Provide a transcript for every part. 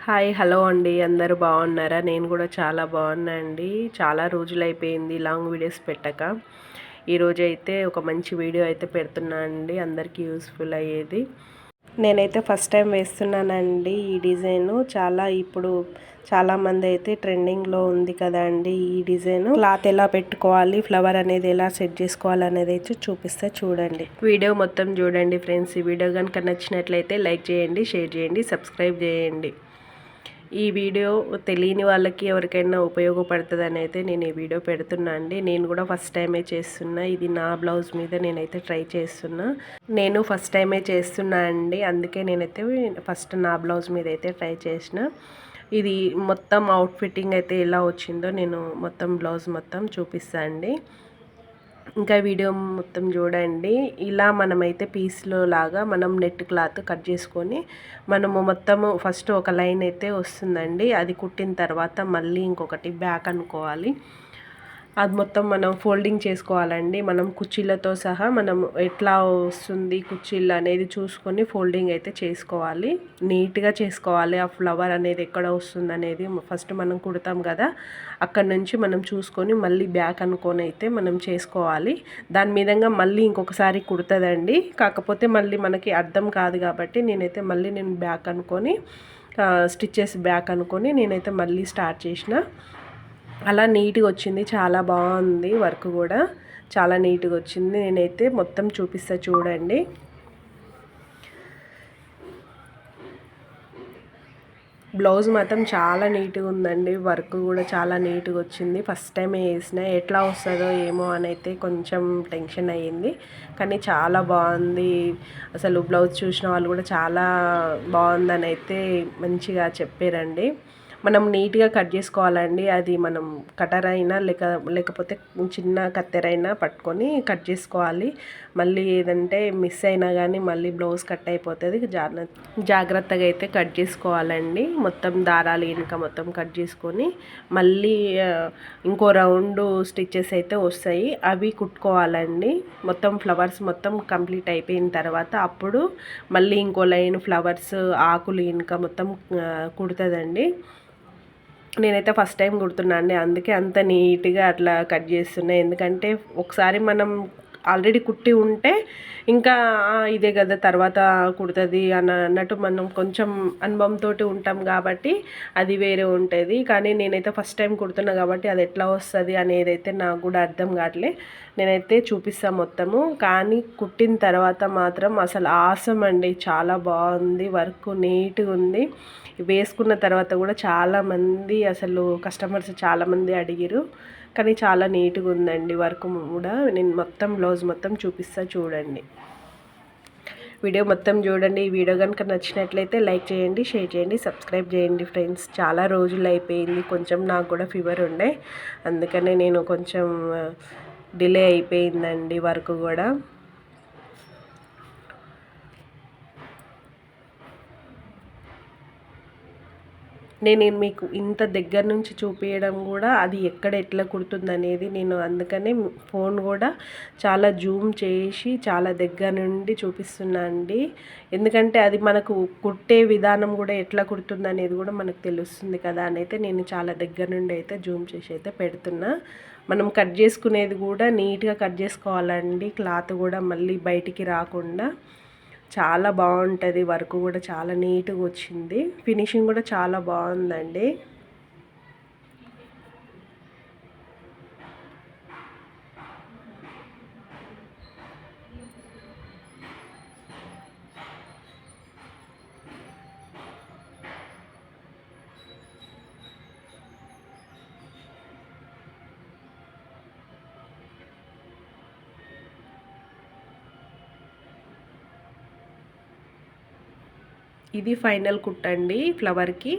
Hi hello అండి, అందరూ బాగున్నారా? నేను కూడా చాలా బాగున్నా అండి. చాలా రోజులైపోయింది లాంగ్ వీడియోస్ పెట్టక. ఈరోజైతే ఒక మంచి వీడియో అయితే పెడుతున్నా అండి, అందరికీ యూస్ఫుల్ అయ్యేది. నేనైతే ఫస్ట్ టైం వేస్తున్నానండి ఈ డిజైను. ఇప్పుడు చాలామంది అయితే ట్రెండింగ్లో ఉంది కదా అండి ఈ డిజైన్. క్లాత్ ఎలా పెట్టుకోవాలి, ఫ్లవర్ అనేది ఎలా సెట్ చేసుకోవాలి అనేది అయితే చూపిస్తే చూడండి. వీడియో మొత్తం చూడండి ఫ్రెండ్స్. ఈ వీడియో కనుక నచ్చినట్లయితే లైక్ చేయండి, షేర్ చేయండి, సబ్స్క్రైబ్ చేయండి. ఈ వీడియో తెలియని వాళ్ళకి ఎవరికైనా ఉపయోగపడుతుందని అయితే నేను ఈ వీడియో పెడుతున్నా అండి. నేను కూడా ఫస్ట్ టైమే చేస్తున్నా. ఇది నా బ్లౌజ్ మీద నేనైతే ట్రై చేస్తున్నా. నేను ఫస్ట్ టైమే చేస్తున్నా అండి, అందుకే నేనైతే ఫస్ట్ నా బ్లౌజ్ మీద అయితే ట్రై చేసిన. ఇది మొత్తం అవుట్ ఫిట్టింగ్ అయితే ఎలా వచ్చిందో నేను మొత్తం బ్లౌజ్ మొత్తం చూపిస్తాను అండి. ఇంకా వీడియో మొత్తం చూడండి. ఇలా మనమైతే పీస్లో లాగా మనం నెట్ క్లాత్ కట్ చేసుకొని మనము మొత్తము ఫస్ట్ ఒక లైన్ అయితే వస్తుందండి. అది కుట్టిన తర్వాత మళ్ళీ ఇంకొకటి బ్యాక్ అనుకోవాలి. అది మొత్తం మనం ఫోల్డింగ్ చేసుకోవాలండి. మనం కుర్చీలతో సహా మనం ఎట్లా వస్తుంది కుర్చీలు అనేది చూసుకొని ఫోల్డింగ్ అయితే చేసుకోవాలి. నీట్గా చేసుకోవాలి. ఆ ఫ్లవర్ అనేది ఎక్కడ వస్తుంది అనేది ఫస్ట్ మనం కుడతాం కదా, అక్కడ నుంచి మనం చూసుకొని మళ్ళీ బ్యాక్ అనుకొని అయితే మనం చేసుకోవాలి. దాని మీదంగా మళ్ళీ ఇంకొకసారి కుడుతుందండి. కాకపోతే మళ్ళీ మనకి అర్థం కాదు కాబట్టి నేను బ్యాక్ అనుకొని స్టిచ్చెస్ బ్యాక్ అనుకొని నేనైతే మళ్ళీ స్టార్ట్ చేసిన. అలా నీట్గా వచ్చింది. చాలా బాగుంది. వర్క్ కూడా చాలా నీట్గా వచ్చింది. నేనైతే మొత్తం చూపిస్తా చూడండి. బ్లౌజ్ మాత్రం చాలా నీట్గా ఉందండి. వర్క్ కూడా చాలా నీట్గా వచ్చింది. ఫస్ట్ టైం వేసిన, ఎట్లా వస్తుందో ఏమో అని అయితే కొంచెం టెన్షన్ అయ్యింది, కానీ చాలా బాగుంది. అసలు బ్లౌజ్ చూసిన వాళ్ళు కూడా చాలా బాగుందని అయితే మంచిగా చెప్పారండి. మనం నీట్గా కట్ చేసుకోవాలండి. అది మనం కటర్ అయినా లేకపోతే చిన్న కత్తెరైనా పట్టుకొని కట్ చేసుకోవాలి. మళ్ళీ ఏదంటే మిస్ అయినా కానీ మళ్ళీ బ్లౌజ్ కట్ అయిపోతుంది. జాగ్రత్తగా అయితే కట్ చేసుకోవాలండి. మొత్తం దారాలు ఇంకా మొత్తం కట్ చేసుకొని మళ్ళీ ఇంకో రౌండ్ స్టిచ్చెస్ అయితే వస్తాయి, అవి కుట్టుకోవాలండి. మొత్తం ఫ్లవర్స్ మొత్తం కంప్లీట్ అయిపోయిన తర్వాత అప్పుడు మళ్ళీ ఇంకో లైన్ ఫ్లవర్స్ ఆకులు ఇంకా మొత్తం కుడుతుందండి. నేనైతే ఫస్ట్ టైం కుడుతున్నా అండి, అందుకే అంత నీట్గా అట్లా కట్ చేస్తున్నా. ఎందుకంటే ఒకసారి మనం ఆల్రెడీ కుట్టి ఉంటే ఇంకా ఇదే కదా తర్వాత కుడుతుంది అన్నట్టు మనం కొంచెం అనుభవంతో ఉంటాం కాబట్టి అది వేరే ఉంటుంది. కానీ నేనైతే ఫస్ట్ టైం కుడుతున్నా కాబట్టి అది ఎట్లా వస్తుంది అనేది అయితే నాకు కూడా అర్థం కావట్లే. నేనైతే చూపిస్తాను మొత్తము. కానీ కుట్టిన తర్వాత మాత్రం అసలు ఆసం అండి, చాలా బాగుంది. వర్క్ నీట్గా ఉంది. వేసుకున్న తర్వాత కూడా చాలామంది అసలు కస్టమర్స్ చాలామంది అడిగారు, కానీ చాలా నీట్గా ఉందండి వర్క్ కూడా. నేను మొత్తం బ్లౌజ్ మొత్తం చూపిస్తా చూడండి. వీడియో మొత్తం చూడండి. ఈ వీడియో కనుక నచ్చినట్లయితే లైక్ చేయండి, షేర్ చేయండి, సబ్స్క్రైబ్ చేయండి ఫ్రెండ్స్. చాలా రోజులు అయిపోయింది, కొంచెం నాకు కూడా ఫీవర్ ఉండే, అందుకనే నేను కొంచెం డిలే అయిపోయిందండి వర్క్ కూడా. నేను మీకు ఇంత దగ్గర నుంచి చూపించడం కూడా అది ఎక్కడ ఎట్లా కుడుతుందనేది నేను అందుకనే ఫోన్ కూడా చాలా జూమ్ చేసి చాలా దగ్గర నుండి చూపిస్తున్నా అండి. ఎందుకంటే అది మనకు కుట్టే విధానం కూడా ఎట్లా కుడుతుంది అనేది కూడా మనకు తెలుస్తుంది కదా అని అయితే నేను చాలా దగ్గర నుండి అయితే జూమ్ చేసి అయితే పెడుతున్నా. మనం కట్ చేసుకునేది కూడా నీట్గా కట్ చేసుకోవాలండి. క్లాత్ కూడా మళ్ళీ బయటికి రాకుండా చాలా బాగుంటుంది. వర్క్ కూడా చాలా నీట్గా వచ్చింది. ఫినిషింగ్ కూడా చాలా బాగుందండి. ఇది ఫైనల్ కుట్టండి ఫ్లవర్కి.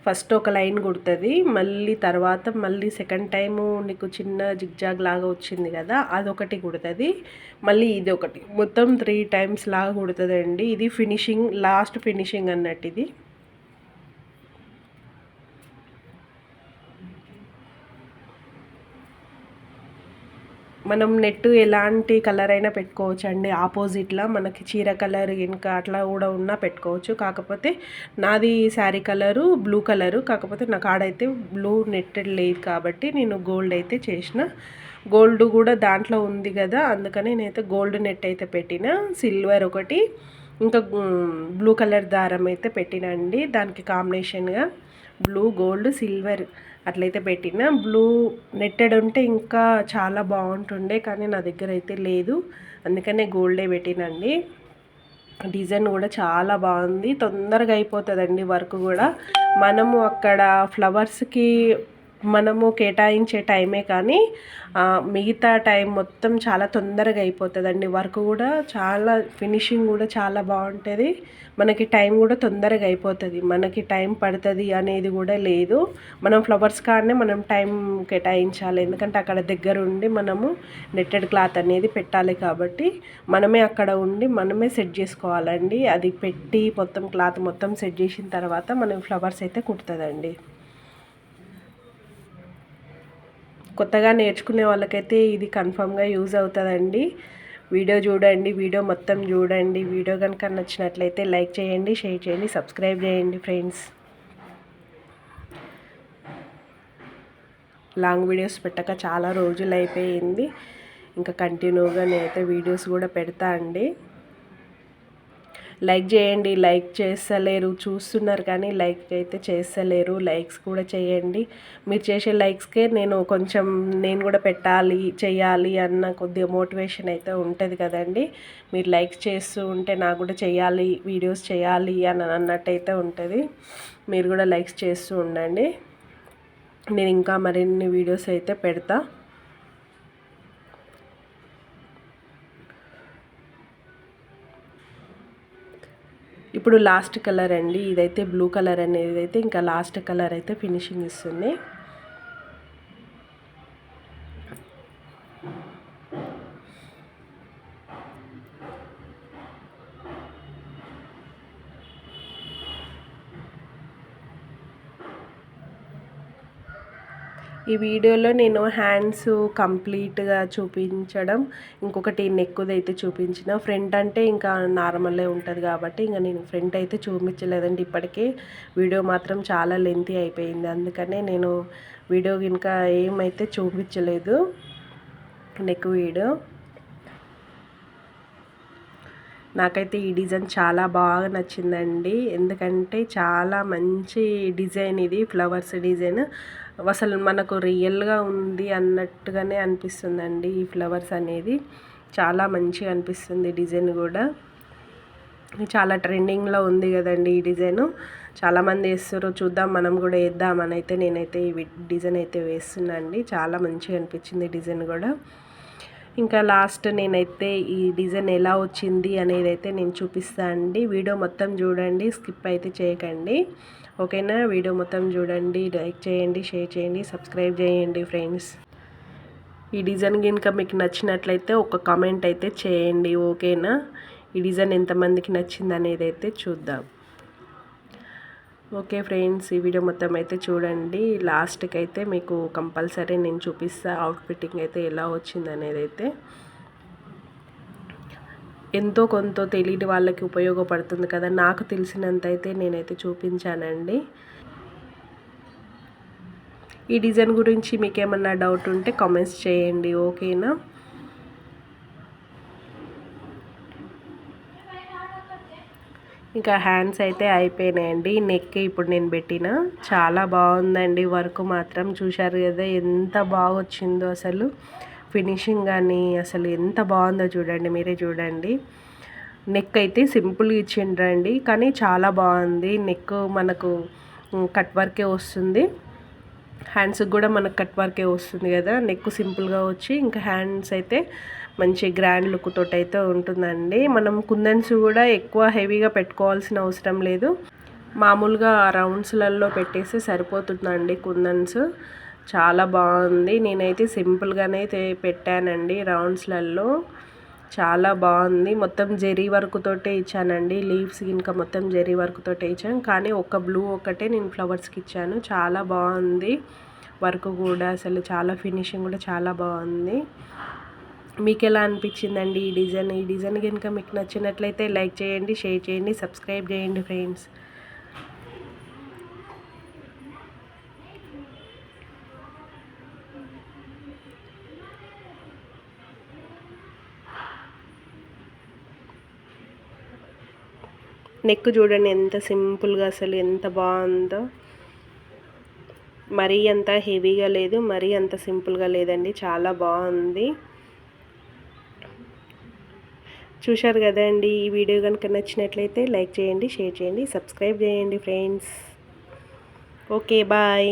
ఫస్ట్ ఒక లైన్ కుడుతుంది, మళ్ళీ తర్వాత మళ్ళీ సెకండ్ టైము నీకు చిన్న జిగ్జాగ్ లాగా వచ్చింది కదా, అదొకటి కుడుతుంది. మళ్ళీ ఇది ఒకటి, మొత్తం 3 టైమ్స్ లాగా కుడుతుందండి. ఇది ఫినిషింగ్, లాస్ట్ ఫినిషింగ్ అన్నట్టు ఇది. మనం నెట్ ఎలాంటి కలర్ అయినా పెట్టుకోవచ్చు అండి. ఆపోజిట్లో మనకి చీర కలర్ ఇంకా అట్లా కూడా ఉన్నా పెట్టుకోవచ్చు. కాకపోతే నాది శారీ కలరు బ్లూ కలరు, కాకపోతే నాకు ఆడైతే బ్లూ నెట్ లేదు కాబట్టి నేను గోల్డ్ అయితే చేసిన. గోల్డ్ కూడా దాంట్లో ఉంది కదా, అందుకని నేనైతే గోల్డ్ నెట్ అయితే పెట్టిన. సిల్వర్ ఒకటి ఇంకా బ్లూ కలర్ దారం అయితే పెట్టినండి. దానికి కాంబినేషన్గా బ్లూ గోల్డ్ సిల్వర్ అట్లయితే పెట్టిన. బ్లూ నెట్టెడ్ ఉంటే ఇంకా చాలా బాగుంటుండే, కానీ నా దగ్గర అయితే లేదు, అందుకనే గోల్డే పెట్టినండి. డిజైన్ కూడా చాలా బాగుంది, తొందరగా అయిపోతుందండి వర్క్ కూడా. మనము అక్కడ ఫ్లవర్స్కి మనము కేటాయించే టైమే కానీ మిగతా టైం మొత్తం చాలా తొందరగా అయిపోతుందండి. వర్క్ కూడా చాలా ఫినిషింగ్ కూడా చాలా బాగుంటుంది. మనకి టైం కూడా తొందరగా అయిపోతుంది, మనకి టైం పడుతుంది అనేది కూడా లేదు. మనం ఫ్లవర్స్ కాడనే మనం టైం కేటాయించాలి, ఎందుకంటే అక్కడ దగ్గర ఉండి మనము నెట్టెడ్ క్లాత్ అనేది పెట్టాలి కాబట్టి మనమే అక్కడ ఉండి మనమే సెట్ చేసుకోవాలండి. అది పెట్టి మొత్తం క్లాత్ మొత్తం సెట్ చేసిన తర్వాత మనం ఫ్లవర్స్ అయితే కుడుతుందండి. కొత్తగా నేర్చుకునే వాళ్ళకైతే ఇది కన్ఫామ్గా యూజ్ అవుతుందండి. వీడియో చూడండి, వీడియో మొత్తం చూడండి. వీడియో కనుక నచ్చినట్లయితే లైక్ చేయండి, షేర్ చేయండి, సబ్స్క్రైబ్ చేయండి ఫ్రెండ్స్. లాంగ్ వీడియోస్ పెట్టక చాలా రోజులు అయిపోయింది. ఇంకా కంటిన్యూగా నేనైతే వీడియోస్ కూడా పెడతా అండి. లైక్ చేయండి, లైక్ చేస్తలేరు, చూస్తున్నారు కానీ లైక్ అయితే చేస్తలేరు. లైక్స్ కూడా చేయండి. మీరు చేసే లైక్స్కే నేను కూడా పెట్టాలి, చేయాలి అన్న కొద్దిగా మోటివేషన్ అయితే ఉంటుంది కదండి. మీరు లైక్స్ చేస్తూ ఉంటే నాకు కూడా చేయాలి, వీడియోస్ చేయాలి అని అన్నట్టయితే ఉంటుంది. మీరు కూడా లైక్స్ చేస్తూ ఉండండి, నేను ఇంకా మరిన్ని వీడియోస్ అయితే పెడతా. ఇప్పుడు లాస్ట్ కలర్ అండి, ఇదైతే బ్లూ కలర్ అనేది అయితే ఇంకా లాస్ట్ కలర్ అయితే ఫినిషింగ్ ఇస్తుంది. ఈ వీడియోలో నేను హ్యాండ్స్ కంప్లీట్గా చూపించడం, ఇంకొకటి నెక్కుది అయితే చూపించిన. ఫ్రంట్ అంటే ఇంకా నార్మలే ఉంటుంది కాబట్టి ఇంకా నేను ఫ్రంట్ అయితే చూపించలేదండి. ఇప్పటికే వీడియో మాత్రం చాలా లెంతీ అయిపోయింది, అందుకనే నేను వీడియో ఇంకా ఏమైతే చూపించలేదు నెక్ వీడియో. నాకైతే ఈ డిజైన్ చాలా బాగా నచ్చిందండి, ఎందుకంటే చాలా మంచి డిజైన్ ఇది, ఫ్లవర్స్ డిజైన్. అసలు మనకు రియల్గా ఉంది అన్నట్టుగానే అనిపిస్తుందండి ఈ ఫ్లవర్స్ అనేది. చాలా మంచిగా అనిపిస్తుంది డిజైన్ కూడా. చాలా ట్రెండింగ్లో ఉంది కదండి ఈ డిజైను, చాలామంది వేస్తారు, చూద్దాం మనం కూడా వేద్దామని అయితే నేనైతే ఈ డిజైన్ అయితే వేస్తున్నా అండి. చాలా మంచిగా అనిపించింది డిజైన్ కూడా. ఇంకా లాస్ట్ నేనైతే ఈ డిజైన్ ఎలా వచ్చింది అనేది అయితే నేను చూపిస్తాను అండి. వీడియో మొత్తం చూడండి, స్కిప్ అయితే చేయకండి, ఓకేనా. వీడియో మొత్తం చూడండి, లైక్ చేయండి, షేర్ చేయండి, సబ్స్క్రైబ్ చేయండి ఫ్రెండ్స్. ఈ డిజైన్ కనుక మీకు నచ్చినట్లయితే ఒక కామెంట్ అయితే చేయండి, ఓకేనా. ఈ డిజైన్ ఎంతమందికి నచ్చింది అనేది అయితే చూద్దాం. ఓకే ఫ్రెండ్స్, ఈ వీడియో మొత్తం అయితే చూడండి. లాస్ట్కి అయితే మీకు కంపల్సరీ నేను చూపిస్తా అవుట్ ఫిట్టింగ్ అయితే ఎలా వచ్చింది అనేది అయితే. ఎంతో కొంత తెలియని వాళ్ళకి ఉపయోగపడుతుంది కదా, నాకు తెలిసినంత అయితే నేనైతే చూపించానండి. ఈ డిజైన్ గురించి మీకు ఏమన్నా డౌట్ ఉంటే కామెంట్స్ చేయండి, ఓకేనా. ఇంకా హ్యాండ్స్ అయితే అయిపోయినాయండి. నెక్ ఇప్పుడు నేను పెట్టిన, చాలా బాగుందండి వర్క్ మాత్రం. చూశారు కదా ఎంత బాగా వచ్చిందో, అసలు ఫినిషింగ్ కానీ అసలు ఎంత బాగుందో చూడండి, మీరే చూడండి. నెక్ అయితే సింపుల్గా ఇచ్చిండ్రండి, కానీ చాలా బాగుంది. నెక్ మనకు కట్ వర్కే వస్తుంది, హ్యాండ్స్కి కూడా మనకు కట్ వర్కే వస్తుంది కదా. నెక్ సింపుల్గా వచ్చి ఇంకా హ్యాండ్స్ అయితే మంచి గ్రాండ్ లుక్ తోటి అయితే ఉంటుందండి. మనం కుందన్స్ కూడా ఎక్కువ హెవీగా పెట్టుకోవాల్సిన అవసరం లేదు, మామూలుగా రౌండ్స్లలో పెట్టేసి సరిపోతుందండి కుందన్స్. చాలా బాగుంది, నేనైతే సింపుల్గానే పెట్టానండి రౌండ్స్లలో. చాలా బాగుంది, మొత్తం జెరీ వర్క్ తోటే ఇచ్చానండి. లీవ్స్ ఇంకా మొత్తం జెరీ వర్క్ తోటే ఇచ్చాను, కానీ ఒక బ్లూ ఒకటే నేను ఫ్లవర్స్కి ఇచ్చాను. చాలా బాగుంది వర్క్ కూడా, అసలు చాలా ఫినిషింగ్ కూడా చాలా బాగుంది. మీకు ఎలా అనిపించిందండి ఈ డిజైన్ కనుక మీకు నచ్చినట్లయితే లైక్ చేయండి, షేర్ చేయండి, సబ్స్క్రైబ్ చేయండి ఫ్రెండ్స్. నెక్ చూడండి ఎంత సింపుల్గా, అసలు ఎంత బాగుందో. మరీ అంత హెవీగా లేదు, మరీ అంత సింపుల్గా లేదండి, చాలా బాగుంది. చూశారు కదండి. ఈ వీడియో కనుక నచ్చినట్లయితే లైక్ చేయండి, షేర్ చేయండి, సబ్స్క్రైబ్ చేయండి ఫ్రెండ్స్. Okay bye.